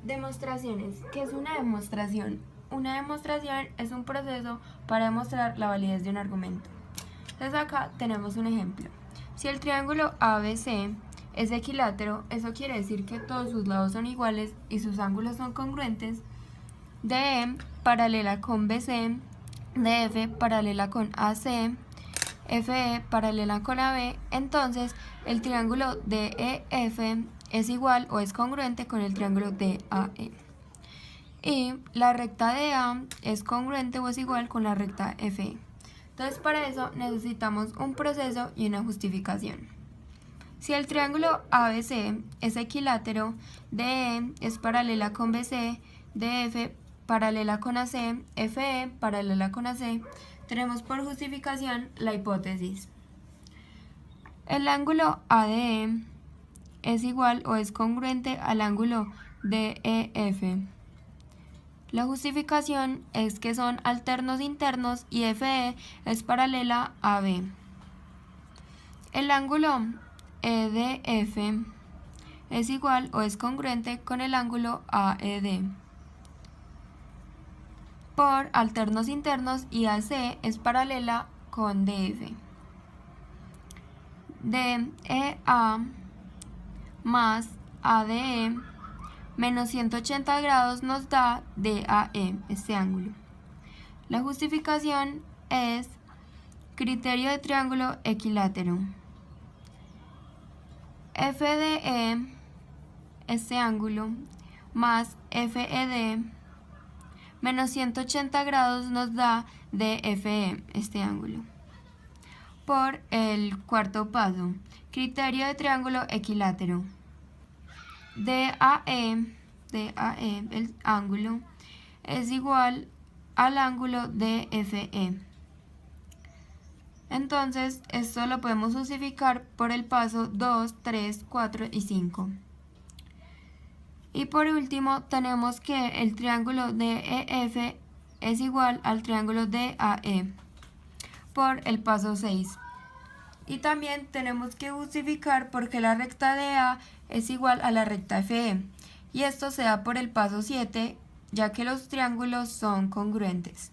Demostraciones. ¿Qué es una demostración? Una demostración es un proceso para demostrar la validez de un argumento. Entonces acá tenemos un ejemplo. Si el triángulo ABC es equilátero, eso quiere decir que todos sus lados son iguales y sus ángulos son congruentes. DE paralela con BC, DF paralela con AC, FE paralela con AB, entonces el triángulo DEF es igual o es congruente con el triángulo DAE. Y la recta DA es congruente o es igual con la recta FE. Entonces para eso necesitamos un proceso y una justificación. Si el triángulo ABC es equilátero, DE es paralela con BC, DF paralela con AC, FE paralela con AC, tenemos por justificación la hipótesis. El ángulo ADE es igual o es congruente al ángulo DEF. La justificación es que son alternos internos y FE es paralela a B. El ángulo EDF es igual o es congruente con el ángulo AED. Por alternos internos y AC es paralela con DF. DEA más ADE menos 180 grados nos da DAE, este ángulo. La justificación es criterio de triángulo equilátero. FDE, este ángulo, más FED menos 180 grados nos da DFE, este ángulo. Por el cuarto paso, criterio de triángulo equilátero. DAE, el ángulo, es igual al ángulo DFE. Entonces, esto lo podemos justificar por el paso 2, 3, 4 y 5. Y por último, tenemos que el triángulo DEF es igual al triángulo DAE por el paso 6. Y también tenemos que justificar por qué la recta DA es igual a la recta FE. Y esto se da por el paso 7, ya que los triángulos son congruentes.